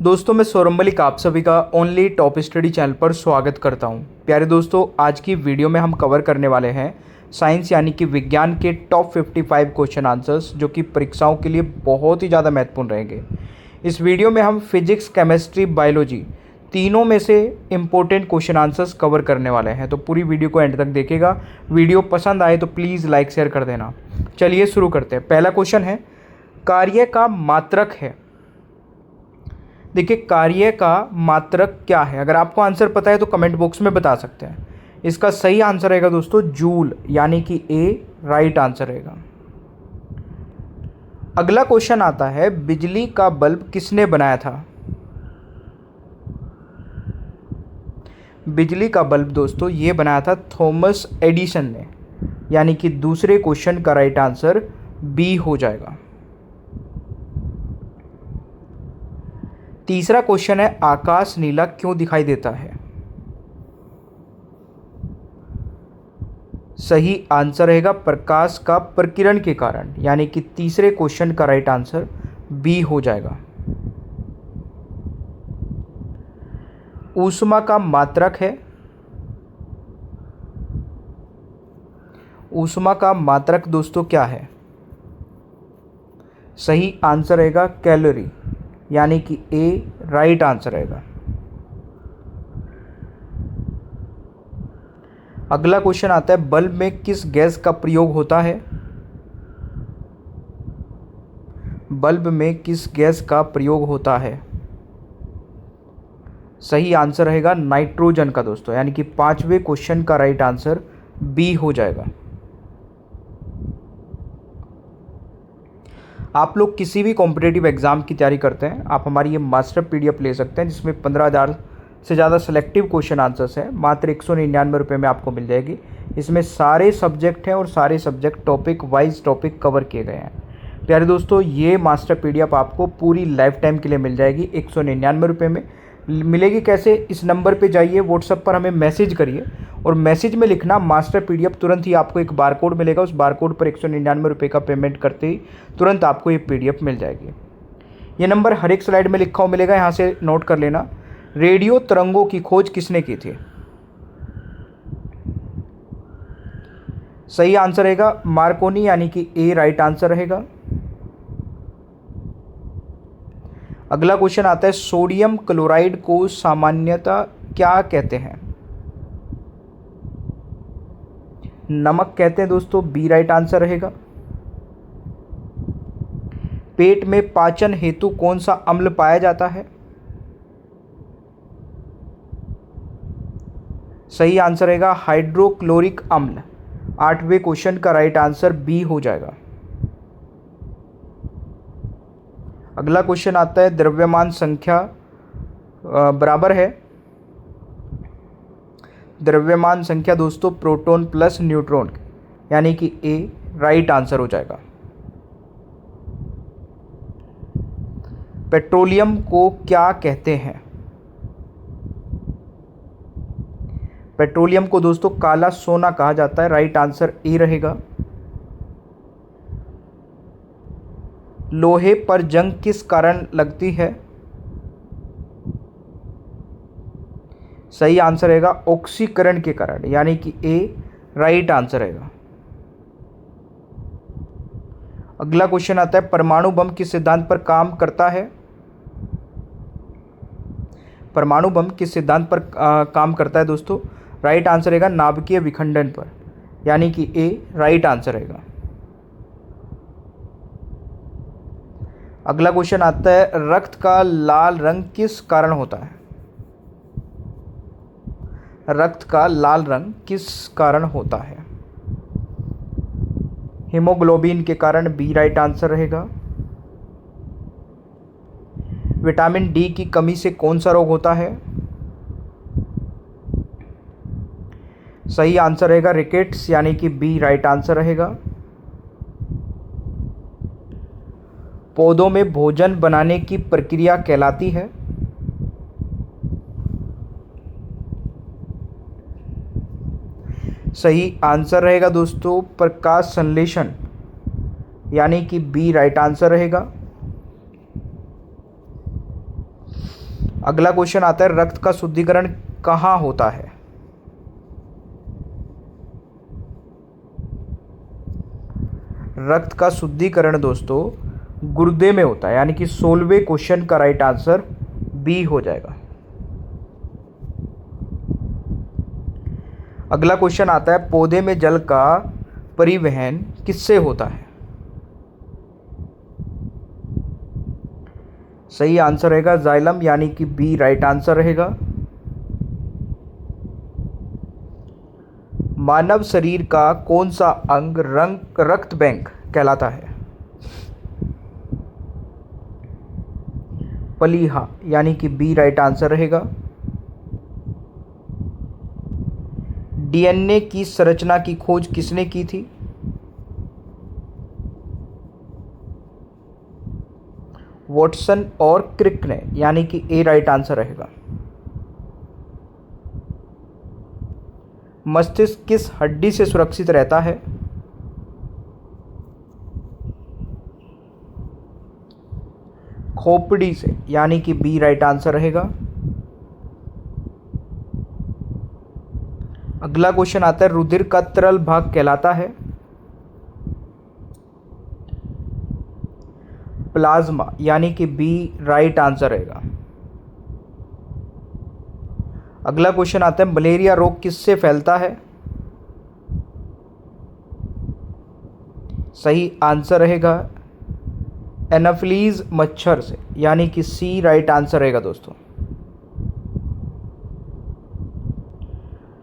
दोस्तों मैं सौरभ मलिक आप सभी का ओनली टॉप स्टडी चैनल पर स्वागत करता हूं। प्यारे दोस्तों, आज की वीडियो में हम कवर करने वाले हैं साइंस यानी कि विज्ञान के टॉप 55 क्वेश्चन आंसर्स जो कि परीक्षाओं के लिए बहुत ही ज़्यादा महत्वपूर्ण रहेंगे। इस वीडियो में हम फिजिक्स, केमिस्ट्री, बायोलॉजी तीनों में से इम्पोर्टेंट क्वेश्चन आंसर्स कवर करने वाले हैं, तो पूरी वीडियो को एंड तक देखिएगा। वीडियो पसंद आए तो प्लीज़ लाइक शेयर कर देना। चलिए शुरू करते हैं। पहला क्वेश्चन है, कार्य का मात्रक है। देखिए, कार्य का मात्रक क्या है? अगर आपको आंसर पता है तो कमेंट बॉक्स में बता सकते हैं। इसका सही आंसर रहेगा दोस्तों जूल, यानी कि ए राइट आंसर रहेगा। अगला क्वेश्चन आता है, बिजली का बल्ब किसने बनाया था? बिजली का बल्ब दोस्तों ये बनाया था थॉमस एडिसन ने, यानी कि दूसरे क्वेश्चन का राइट आंसर बी हो जाएगा। तीसरा क्वेश्चन है, आकाश नीला क्यों दिखाई देता है? सही आंसर रहेगा प्रकाश का प्रकीर्णन के कारण, यानी कि तीसरे क्वेश्चन का राइट आंसर बी हो जाएगा। ऊष्मा का मात्रक है। ऊष्मा का मात्रक दोस्तों क्या है? सही आंसर रहेगा कैलोरी, यानी कि ए राइट आंसर रहेगा। अगला क्वेश्चन आता है, बल्ब में किस गैस का प्रयोग होता है? बल्ब में किस गैस का प्रयोग होता है? सही आंसर रहेगा नाइट्रोजन का दोस्तों, यानी कि पांचवें क्वेश्चन का राइट आंसर बी हो जाएगा। आप लोग किसी भी कॉम्पिटेटिव एग्जाम की तैयारी करते हैं, आप हमारी ये मास्टर पीडीएफ ले सकते हैं, जिसमें 15,000 से ज़्यादा सेलेक्टिव क्वेश्चन आंसर्स हैं। मात्र 199 रुपये में आपको मिल जाएगी। इसमें सारे सब्जेक्ट हैं और सारे subject topic wise topic cover किए गए हैं। प्यारे दोस्तों, ये मास्टर पीडीएफ आपको पूरी लाइफ टाइम के लिए मिल जाएगी 199 रुपये में। मिलेगी कैसे? इस नंबर पे जाइए, व्हाट्सएप पर हमें मैसेज करिए और मैसेज में लिखना मास्टर पीडीएफ। तुरंत ही आपको एक बारकोड मिलेगा, उस बारकोड पर 199 रुपये का पेमेंट करते ही तुरंत आपको ये पीडीएफ मिल जाएगी। ये नंबर हर एक स्लाइड में लिखा हुआ मिलेगा, यहाँ से नोट कर लेना। रेडियो तरंगों की खोज किसने की थी? सही आंसर रहेगा मार्कोनी, यानी कि ए राइट आंसर रहेगा। अगला क्वेश्चन आता है, सोडियम क्लोराइड को सामान्यतः क्या कहते हैं? नमक कहते हैं दोस्तों, बी राइट आंसर रहेगा। पेट में पाचन हेतु कौन सा अम्ल पाया जाता है? सही आंसर रहेगा हाइड्रोक्लोरिक अम्ल। आठवें क्वेश्चन का राइट आंसर बी हो जाएगा। अगला क्वेश्चन आता है, द्रव्यमान संख्या बराबर है। द्रव्यमान संख्या दोस्तों प्रोटॉन प्लस न्यूट्रॉन, यानी कि ए राइट आंसर हो जाएगा। पेट्रोलियम को क्या कहते हैं? पेट्रोलियम को दोस्तों काला सोना कहा जाता है, राइट आंसर ए रहेगा। लोहे पर जंग किस कारण लगती है? सही आंसर रहेगा ऑक्सीकरण के कारण, यानी कि ए राइट आंसर रहेगा। अगला क्वेश्चन आता है, परमाणु बम किस सिद्धांत पर काम करता है? परमाणु बम किस सिद्धांत पर काम करता है दोस्तों? राइट आंसर रहेगा नाभिकीय विखंडन पर, यानी कि ए राइट आंसर रहेगा। अगला क्वेश्चन आता है, रक्त का लाल रंग किस कारण होता है? रक्त का लाल रंग किस कारण होता है? हीमोग्लोबिन के कारण, बी राइट आंसर रहेगा। विटामिन डी की कमी से कौन सा रोग होता है? सही आंसर रहेगा रिकेट्स, यानी कि बी राइट आंसर रहेगा। पौधों में भोजन बनाने की प्रक्रिया कहलाती है? सही आंसर रहेगा दोस्तों प्रकाश संश्लेषण, यानी कि बी राइट आंसर रहेगा। अगला क्वेश्चन आता है, रक्त का शुद्धिकरण कहाँ होता है? रक्त का शुद्धिकरण दोस्तों गुर्दे में होता है, यानी कि 16वें क्वेश्चन का राइट आंसर बी हो जाएगा। अगला क्वेश्चन आता है, पौधे में जल का परिवहन किससे होता है? सही आंसर रहेगा जाइलम, यानी कि बी राइट आंसर रहेगा। मानव शरीर का कौन सा अंग रक्त बैंक कहलाता है? प्लीहा, यानी कि बी राइट आंसर रहेगा। डीएनए की संरचना की खोज किसने की थी? वॉटसन और क्रिक ने, यानी कि ए राइट आंसर रहेगा। मस्तिष्क किस हड्डी से सुरक्षित रहता है? खोपड़ी से, यानी कि बी राइट आंसर रहेगा। अगला क्वेश्चन आता है, रुधिर का तरल भाग कहलाता है? प्लाज्मा, यानी कि बी राइट आंसर रहेगा। अगला क्वेश्चन आता है, मलेरिया रोग किससे फैलता है? सही आंसर रहेगा एनाफिलीज मच्छर से, यानी कि सी राइट आंसर रहेगा दोस्तों।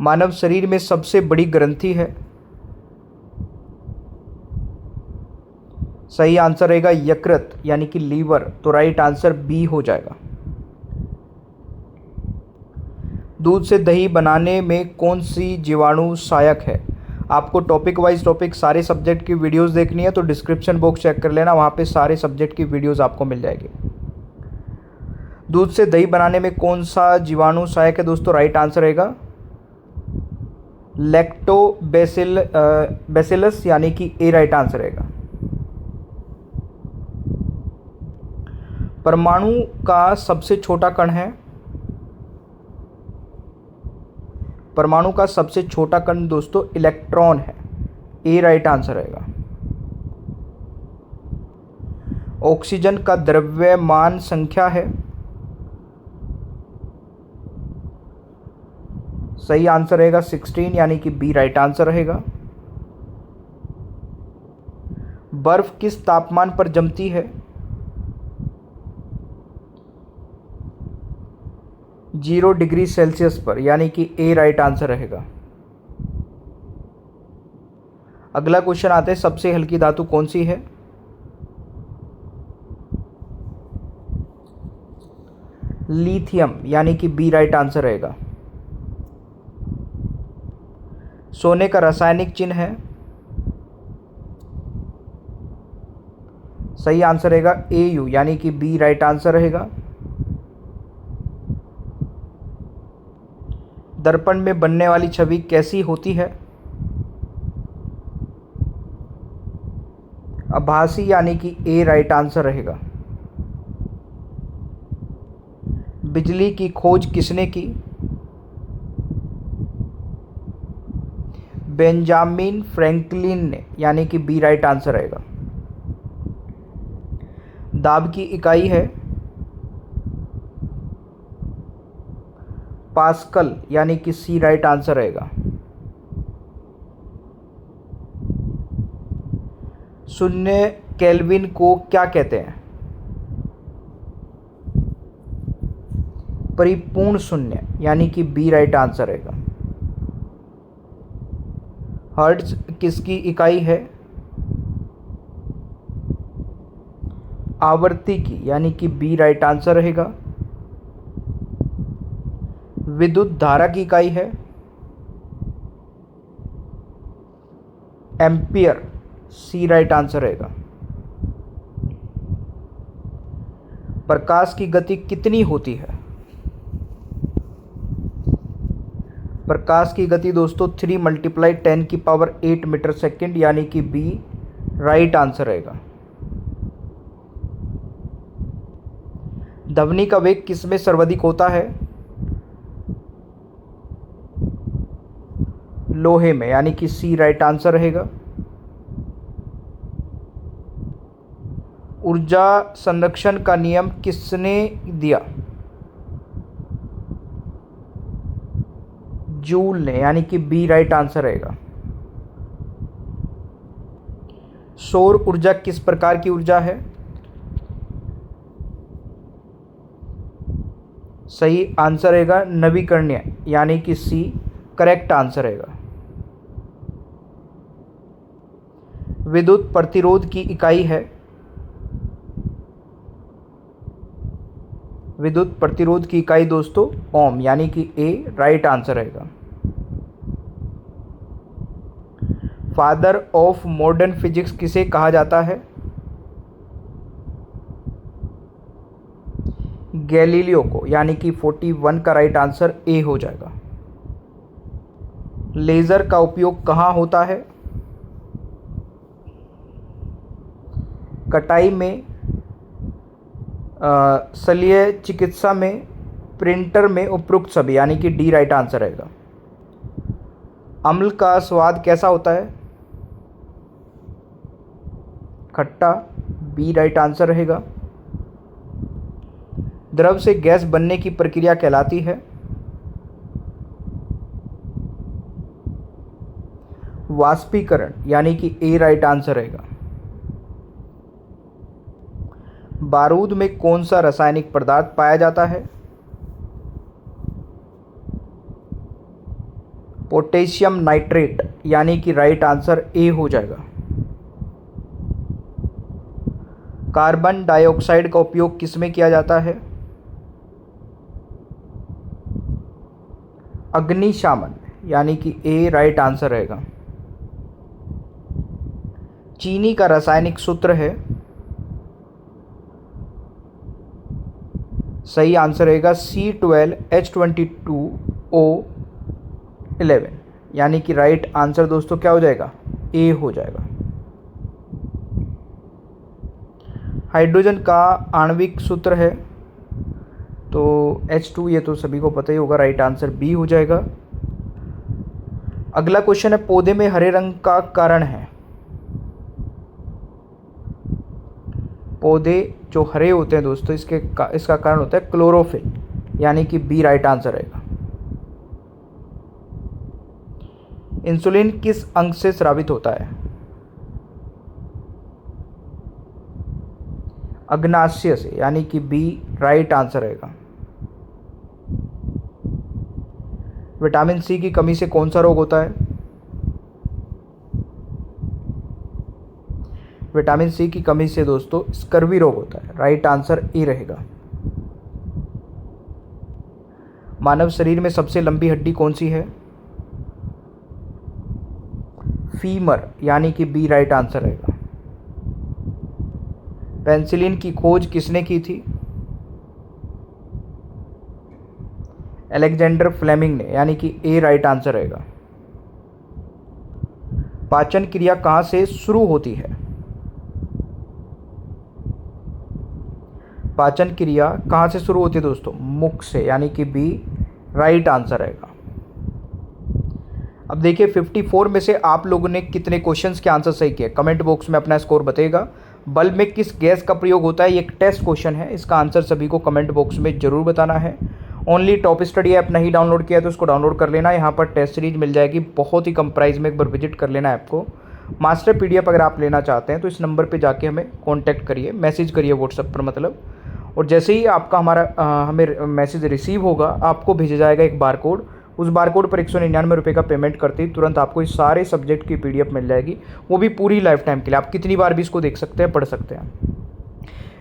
मानव शरीर में सबसे बड़ी ग्रंथि है? सही आंसर रहेगा यकृत, यानी कि लीवर, तो राइट आंसर बी हो जाएगा। दूध से दही बनाने में कौन सी जीवाणु सहायक है? आपको टॉपिक वाइज टॉपिक सारे सब्जेक्ट की वीडियोस देखनी है तो डिस्क्रिप्शन बॉक्स चेक कर लेना, वहाँ पे सारे सब्जेक्ट की वीडियोस आपको मिल जाएगी। दूध से दही बनाने में कौन सा जीवाणु सहायक है दोस्तों? राइट आंसर रहेगा लैक्टोबैसिलस, यानी कि ए राइट आंसर रहेगा। परमाणु का सबसे छोटा कण है? परमाणु का सबसे छोटा कण दोस्तों इलेक्ट्रॉन है, ए राइट आंसर रहेगा। ऑक्सीजन का द्रव्यमान संख्या है? सही आंसर रहेगा 16, यानी कि बी राइट आंसर रहेगा। बर्फ किस तापमान पर जमती है? 0 डिग्री सेल्सियस पर, यानी कि ए राइट आंसर रहेगा। अगला क्वेश्चन आता है, सबसे हल्की धातु कौन सी है? लिथियम, यानी कि बी राइट आंसर रहेगा। सोने का रासायनिक चिन्ह है? सही आंसर रहेगा AU, यानी कि बी राइट आंसर रहेगा। दर्पण में बनने वाली छवि कैसी होती है? आभासी, यानी कि ए राइट आंसर रहेगा। बिजली की खोज किसने की? बेंजामिन फ्रैंकलिन ने, यानी कि बी राइट आंसर रहेगा। दाब की इकाई है? पास्कल, यानी कि सी राइट आंसर रहेगा। शून्य केल्विन को क्या कहते हैं? परिपूर्ण शून्य, यानी कि बी राइट आंसर रहेगा। हर्ट्ज किसकी इकाई है? आवृत्ति की, यानी कि बी राइट आंसर रहेगा। विद्युत धारा की इकाई है? एम्पियर, सी राइट आंसर रहेगा। प्रकाश की गति कितनी होती है? प्रकाश की गति दोस्तों 3 × 10⁸ मीटर सेकेंड, यानी कि बी राइट आंसर रहेगा। ध्वनि का वेग किस में सर्वाधिक होता है? लोहे में, यानी कि सी राइट आंसर रहेगा। ऊर्जा संरक्षण का नियम किसने दिया? जूल ने, यानी कि बी राइट आंसर रहेगा। सौर ऊर्जा किस प्रकार की ऊर्जा है? सही आंसर रहेगा नवीकरणीय, यानी कि सी करेक्ट आंसर रहेगा। विद्युत प्रतिरोध की इकाई है? विद्युत प्रतिरोध की इकाई दोस्तों ओम, यानी कि ए राइट आंसर रहेगा। फादर ऑफ मॉडर्न फिजिक्स किसे कहा जाता है? गैलीलियो को, यानी कि 41 का राइट आंसर ए हो जाएगा। लेज़र का उपयोग कहाँ होता है? कटाई में, शल्य चिकित्सा में, प्रिंटर में, उपरोक्त सभी, यानी कि डी राइट आंसर रहेगा। अम्ल का स्वाद कैसा होता है? खट्टा, बी राइट आंसर रहेगा। द्रव से गैस बनने की प्रक्रिया कहलाती है? वाष्पीकरण, यानी कि ए राइट आंसर रहेगा। बारूद में कौन सा रासायनिक पदार्थ पाया जाता है? पोटेशियम नाइट्रेट, यानी कि राइट आंसर ए हो जाएगा। कार्बन डाइऑक्साइड का उपयोग किसमें किया जाता है? अग्निशामन, यानी कि ए राइट आंसर रहेगा। चीनी का रासायनिक सूत्र है? सही आंसर रहेगा C12H22O11, यानी कि राइट आंसर दोस्तों क्या हो जाएगा? ए हो जाएगा। हाइड्रोजन का आणविक सूत्र है तो H2, ये तो सभी को पता ही होगा, राइट आंसर बी हो जाएगा। अगला क्वेश्चन है, पौधे में हरे रंग का कारण है? पौधे जो हरे होते हैं दोस्तों, इसका कारण होता है क्लोरोफिल, यानी कि बी राइट आंसर रहेगा। इंसुलिन किस अंग से स्रावित होता है? अग्नाशय से, यानी कि बी राइट आंसर रहेगा। विटामिन सी की कमी से कौन सा रोग होता है? विटामिन सी की कमी से दोस्तों स्कर्वी रोग होता है, राइट आंसर ए रहेगा। मानव शरीर में सबसे लंबी हड्डी कौन सी है? फीमर, यानी कि बी राइट आंसर रहेगा। पेनिसिलिन की खोज किसने की थी? अलेक्जेंडर फ्लेमिंग ने, यानी कि ए राइट आंसर रहेगा। पाचन क्रिया कहाँ से शुरू होती है? पाचन क्रिया कहाँ से शुरू होती है दोस्तों? मुख से, यानी कि बी राइट आंसर रहेगा। अब देखिए 54 में से आप लोगों ने कितने क्वेश्चंस के आंसर सही किए, कमेंट बॉक्स में अपना स्कोर बताइएगा। बल्ब में किस गैस का प्रयोग होता है? ये एक टेस्ट क्वेश्चन है, इसका आंसर सभी को कमेंट बॉक्स में जरूर बताना है। ओनली टॉप स्टडी ऐप नहीं डाउनलोड किया तो उसको डाउनलोड कर लेना, यहाँ पर टेस्ट सीरीज मिल जाएगी बहुत ही कम प्राइस में, एक बार विजिट कर लेना ऐप को। मास्टर पीडीएफ अगर आप लेना चाहते हैं तो इस नंबर पे जाके हमें कॉन्टैक्ट करिए, मैसेज करिए व्हाट्सएप पर मतलब, और जैसे ही आपका हमें मैसेज रिसीव होगा आपको भेजा जाएगा एक बारकोड। उस बारकोड पर 199 रुपये का पेमेंट करते ही तुरंत आपको इस सारे सब्जेक्ट की पीडीएफ मिल जाएगी, वो भी पूरी लाइफ टाइम के लिए। आप कितनी बार भी इसको देख सकते हैं, पढ़ सकते हैं।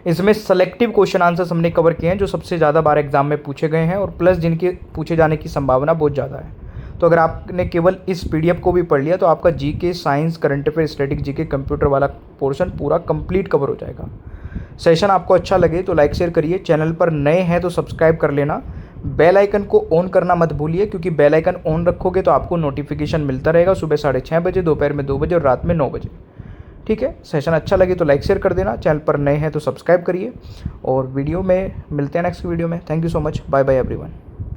इसमें सेलेक्टिव क्वेश्चन आंसर्स हमने कवर किए हैं जो सबसे ज़्यादा बार एग्जाम में पूछे गए हैं और प्लस जिनके पूछे जाने की संभावना बहुत ज़्यादा है। तो अगर आपने केवल इस पीडीएफ को भी पढ़ लिया तो आपका GK, science, current affair, static GK, computer वाला पोर्शन पूरा कंप्लीट कवर हो जाएगा। सेशन आपको अच्छा लगे तो लाइक शेयर करिए, चैनल पर नए हैं तो सब्सक्राइब कर लेना, बेल आइकन को ऑन करना मत भूलिए, क्योंकि बेल आइकन ऑन रखोगे तो आपको नोटिफिकेशन मिलता रहेगा सुबह 6:30 बजे, दोपहर में 2 बजे और रात में 9 बजे। ठीक है, सेशन अच्छा लगे तो लाइक शेयर कर देना, चैनल पर नए हैं तो सब्सक्राइब करिए और वीडियो में मिलते हैं नेक्स्ट वीडियो में। Thank you so much, bye bye everyone.